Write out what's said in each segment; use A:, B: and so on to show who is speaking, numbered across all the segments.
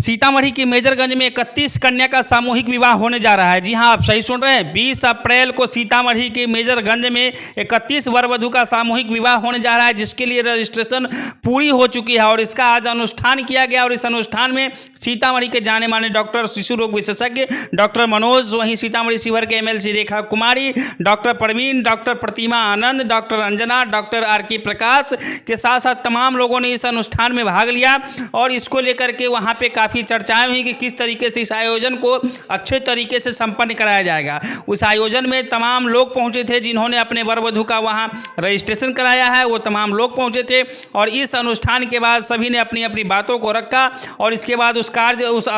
A: सीतामढ़ी के मेजरगंज में 31 कन्या का सामूहिक विवाह होने जा रहा है। जी हां, आप सही सुन रहे हैं। 20 अप्रैल को सीतामढ़ी के मेजरगंज में 31 वर वधू का सामूहिक विवाह होने जा रहा है, जिसके लिए रजिस्ट्रेशन पूरी हो चुकी है और इसका आज अनुष्ठान किया गया। और इस अनुष्ठान में सीतामढ़ी के जाने माने डॉक्टर शिशु रोग विशेषज्ञ डॉक्टर मनोज, वहीं सीतामढ़ी शिवहर के एमएलसी रेखा कुमारी, डॉक्टर प्रवीण, डॉक्टर प्रतिमा आनंद, डॉक्टर अंजना, डॉक्टर आर.के. प्रकाश के साथ साथ तमाम लोगों ने इस अनुष्ठान में भाग लिया। और इसको लेकर के वहाँ पे काफ़ी चर्चाएं हुई कि किस तरीके से इस आयोजन को अच्छे तरीके से संपन्न कराया जाएगा। उस आयोजन में तमाम लोग पहुँचे थे जिन्होंने अपने वर वधू का वहाँ रजिस्ट्रेशन कराया है, वो तमाम लोग पहुँचे थे। और इस अनुष्ठान के बाद सभी ने अपनी अपनी बातों को रखा और इसके बाद उस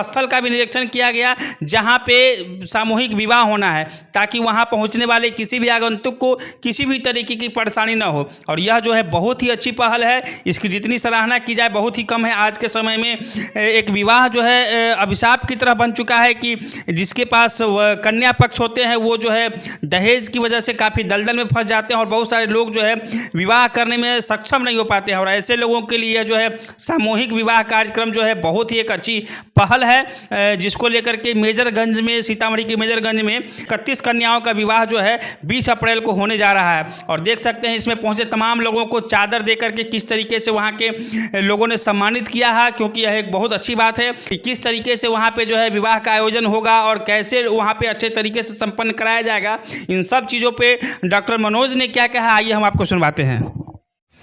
A: स्थल का भी निरीक्षण किया गया जहाँ पे सामूहिक विवाह होना है, ताकि वहाँ पहुँचने वाले किसी भी आगंतुक को किसी भी तरीके की परेशानी न हो। और यह जो है बहुत ही अच्छी पहल है, इसकी जितनी सराहना की जाए बहुत ही कम है। आज के समय में एक विवाह जो है अभिशाप की तरह बन चुका है कि जिसके पास कन्या पक्ष होते हैं वो जो है दहेज की वजह से काफ़ी दलदल में फंस जाते हैं और बहुत सारे लोग जो है विवाह करने में सक्षम नहीं हो पाते हैं। और ऐसे लोगों के लिए जो है सामूहिक विवाह कार्यक्रम जो है बहुत ही एक अच्छी पहल है, जिसको लेकर के मेजरगंज में, सीतामढ़ी के मेजरगंज में 31 कन्याओं का विवाह जो है 20 अप्रैल को होने जा रहा है। और देख सकते हैं इसमें पहुंचे तमाम लोगों को चादर देकर के किस तरीके से वहां के लोगों ने सम्मानित किया है, क्योंकि यह एक बहुत अच्छी बात है कि किस तरीके से वहां पे जो है विवाह का आयोजन होगा और कैसे वहां पे अच्छे तरीके से संपन्न कराया जाएगा। इन सब चीज़ों पे डॉक्टर मनोज ने क्या कहा, आइए हम आपको सुनवाते हैं।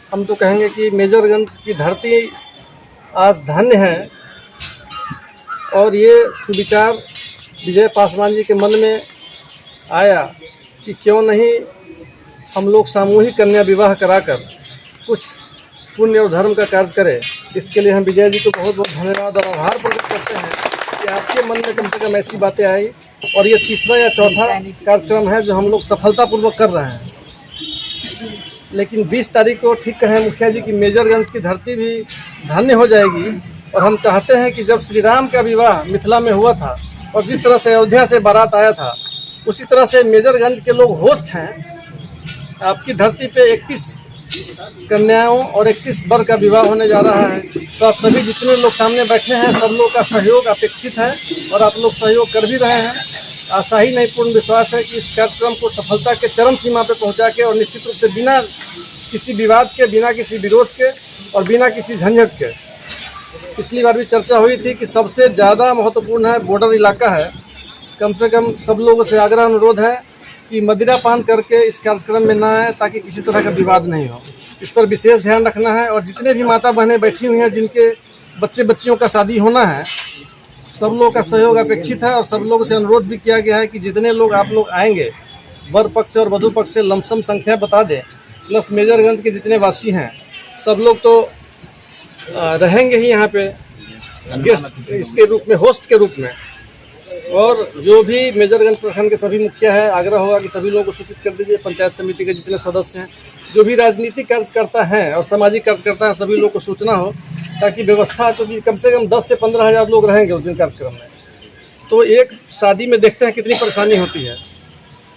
B: हम तो कहेंगे कि मेजरगंज की धरती आज धन्य है और ये सुविचार विजय पासवान जी के मन में आया कि क्यों नहीं हम लोग सामूहिक कन्या विवाह कराकर कुछ पुण्य और धर्म का कार्य करें। इसके लिए हम विजय जी को बहुत बहुत धन्यवाद और आभार प्रकट करते हैं कि आपके मन में कम से कम ऐसी बातें आई। और ये तीसरा या चौथा कार्यक्रम है जो हम लोग सफलतापूर्वक कर रहे हैं। लेकिन 20 तारीख को ठीक कहें मुखिया जी की मेजरगंज की धरती भी धन्य हो जाएगी। और हम चाहते हैं कि जब श्री राम का विवाह मिथिला में हुआ था और जिस तरह से अयोध्या से बारात आया था, उसी तरह से मेजरगंज के लोग होस्ट हैं। आपकी धरती पे 31 कन्याओं और 31 वर का विवाह होने जा रहा है। तो आप सभी जितने लोग सामने बैठे हैं, सब लोग का सहयोग अपेक्षित है और आप लोग सहयोग कर भी रहे हैं। आशा ही नहीं, पूर्ण विश्वास है कि इस कार्यक्रम को सफलता के चरम सीमा पे पहुंचा के और निश्चित रूप से बिना किसी विवाद के, बिना किसी विरोध के और बिना किसी झंझट के। पिछली बार भी चर्चा हुई थी कि सबसे ज़्यादा महत्वपूर्ण है बॉर्डर इलाका है। कम से कम सब लोगों से आग्रह अनुरोध है कि मदिरा पान करके इस कार्यक्रम में ना आए, ताकि किसी तरह का विवाद नहीं हो। इस पर विशेष ध्यान रखना है। और जितने भी माता बहनें बैठी हुई हैं जिनके बच्चे बच्चियों का शादी होना है, सब लोगों का सहयोग अपेक्षित है। और सब लोगों से अनुरोध भी किया गया है कि जितने लोग आप लोग आएंगे, वर पक्ष से और वधू पक्ष से लमसम संख्या बता दें, प्लस मेजरगंज के जितने वासी हैं सब लोग तो रहेंगे ही यहाँ पे गेस्ट इसके रूप में, होस्ट के रूप में। और जो भी मेजरगंज प्रखंड के सभी मुखिया है, आग्रह होगा कि सभी लोगों को सूचित कर दीजिए। पंचायत समिति के जितने सदस्य हैं, जो भी राजनीतिक कार्यकर्ता हैं और सामाजिक कार्यकर्ता हैं, सभी लोग को सूचना हो, ताकि व्यवस्था तो भी कम से कम 10 से 15 हज़ार लोग रहेंगे उस दिन कार्यक्रम में। तो एक शादी में देखते हैं कितनी परेशानी होती है।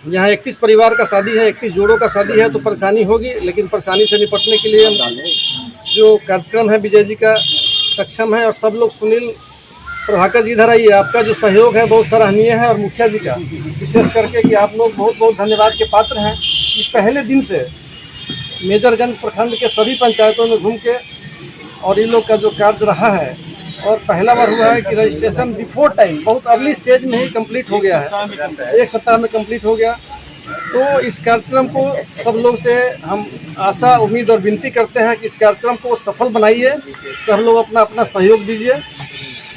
B: यहाँ 31 परिवार का शादी है, 31 जोड़ों का शादी है, तो परेशानी होगी। लेकिन परेशानी से निपटने के लिए हम जो कार्यक्रम है विजय जी का सक्षम है। और सब लोग, सुनील प्रभाकर जी इधर आइए, आपका जो सहयोग है बहुत सराहनीय है। और मुखिया जी का विशेष करके कि आप लोग बहुत बहुत धन्यवाद के पात्र हैं कि पहले दिन से मेजरगंज प्रखंड के सभी पंचायतों में घूम के और इन लोग का जो कार्य रहा है। और पहला बार हुआ है कि रजिस्ट्रेशन बिफोर टाइम, बहुत अर्ली स्टेज में ही कंप्लीट हो गया है, 1 सप्ताह में कंप्लीट हो गया। तो इस कार्यक्रम को सब लोग से हम आशा, उम्मीद और विनती करते हैं कि इस कार्यक्रम को सफल बनाइए। सब लोग अपना अपना सहयोग दीजिए।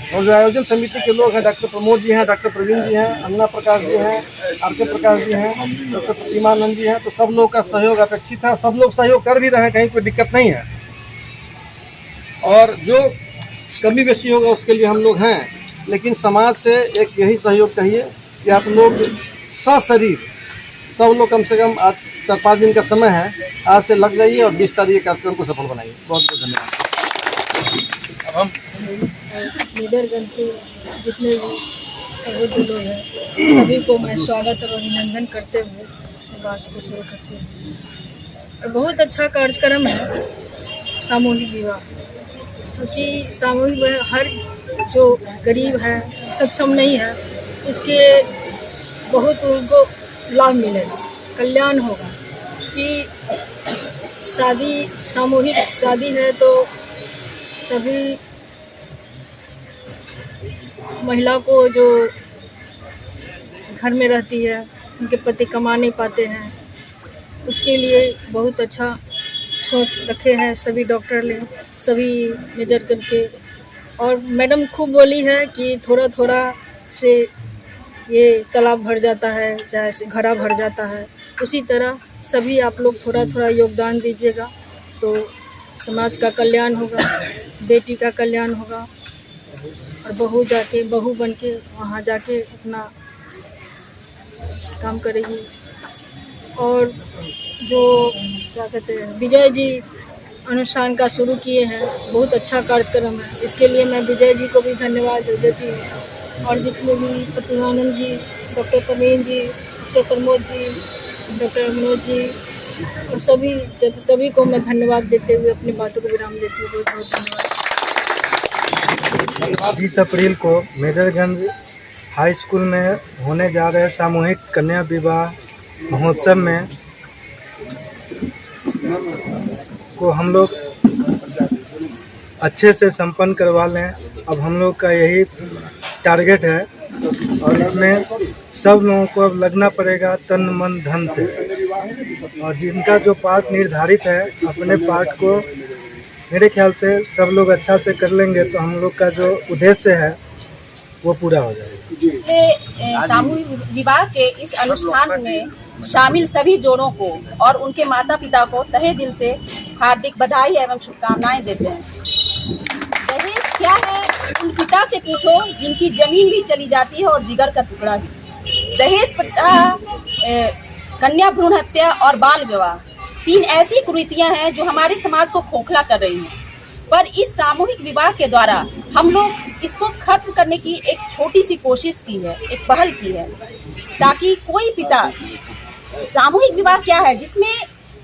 B: और जो आयोजन समिति के लोग हैं, डॉक्टर प्रमोद जी हैं, डॉक्टर प्रवीण जी हैं, अन्ना प्रकाश जी हैं, आर.के. प्रकाश जी हैं, डॉक्टर प्रतिमा आनंद जी हैं, तो सब लोग का सहयोग अपेक्षित है। सब लोग सहयोग कर भी रहे हैं, कहीं कोई दिक्कत नहीं है। और जो कमी बेसी होगा उसके लिए हम लोग हैं। लेकिन समाज से एक यही सहयोग चाहिए कि आप लोग सशरीर सब लोग कम से कम आज 4-5 दिन का समय है, आज से लग जाइए और 20 तारीख कार्यक्रम को सफल बनाइए। बहुत बहुत धन्यवाद। अब हम
C: मेजरगंज के जितने भी लोग हैं सभी को मैं स्वागत और अभिनंदन करते हुए बात को शुरू करती हूँ। और बहुत अच्छा कार्यक्रम है सामूहिक विवाह, क्योंकि सामूहिक हर जो गरीब है, सक्षम नहीं है, उसके बहुत उनको लाभ मिलेगा, कल्याण होगा। कि शादी, सामूहिक शादी है तो सभी महिला को जो घर में रहती है, उनके पति कमा नहीं पाते हैं, उसके लिए बहुत अच्छा सोच रखे हैं सभी डॉक्टर ने, सभी मेजर करके। और मैडम खूब बोली है कि थोड़ा थोड़ा से ये तालाब भर जाता है, जैसे घड़ा भर जाता है, उसी तरह सभी आप लोग थोड़ा थोड़ा योगदान दीजिएगा तो समाज का कल्याण होगा, बेटी का कल्याण होगा। और बहू बन के वहाँ जाके अपना काम करेगी। और जो क्या कहते हैं, विजय जी अनुष्ठान का शुरू किए हैं, बहुत अच्छा कार्यक्रम है, इसके लिए मैं विजय जी को भी धन्यवाद देती हूँ। और जितने भी प्रतिमानंद जी, डॉक्टर प्रवीण जी, डॉक्टर प्रमोद जी, डॉक्टर मनोज जी और सभी को मैं धन्यवाद देते हुए अपनी बातों को विराम देती हूँ। बहुत बहुत धन्यवाद।
B: 20 अप्रैल को मेजरगंज हाई स्कूल में होने जा रहे सामूहिक कन्या विवाह महोत्सव में को हम लोग अच्छे से संपन्न करवा लें। अब हम लोग का यही टारगेट है और इसमें सब लोगों को अब लगना पड़ेगा तन मन धन से। और जिनका जो पार्ट निर्धारित है, अपने पार्ट को मेरे ख्याल से सब लोग अच्छा से कर लेंगे तो हम लोग का जो उद्देश्य है वो पूरा हो जाएगा।
D: सामूहिक विवाह के इस अनुष्ठान में शामिल सभी जोड़ों को और उनके माता पिता को तहे दिल से हार्दिक बधाई एवं शुभकामनाएं देते हैं। दहेज क्या है, उन पिता से पूछो जिनकी जमीन भी चली जाती है और जिगर का टुकड़ा भी। दहेज कन्या भ्रूण हत्या और बाल विवाह 3 ऐसी कुरीतियां हैं जो हमारे समाज को खोखला कर रही हैं। पर इस सामूहिक विवाह के द्वारा हम लोग इसको खत्म करने की एक छोटी सी कोशिश की है, एक पहल की है, ताकि कोई पिता, सामूहिक विवाह क्या है जिसमें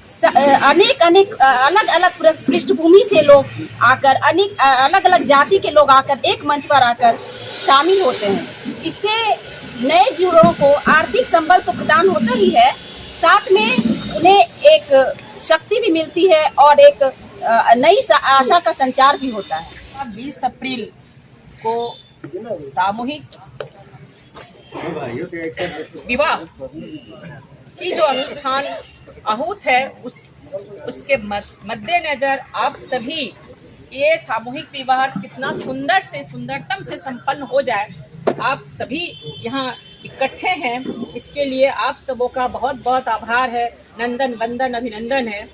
D: अनेक अलग अलग पृष्ठभूमि से लोग आकर, अनेक अलग अलग जाति के लोग आकर एक मंच पर आकर शामिल होते हैं। इससे नए जोड़ों को आर्थिक संबल तो प्रदान होता ही है, साथ में उन्हें एक शक्ति भी मिलती है और एक नई आशा का संचार भी होता है।
E: 20 अप्रैल को सामूहिक विवाह की जो अनुष्ठान आहूत है उसके मद्देनजर आप सभी ये सामूहिक विवाह कितना सुंदर से सुंदरतम से संपन्न हो जाए, आप सभी यहाँ इकट्ठे हैं, इसके लिए आप सबों का बहुत बहुत आभार है, नंदन वंदन अभिनंदन है।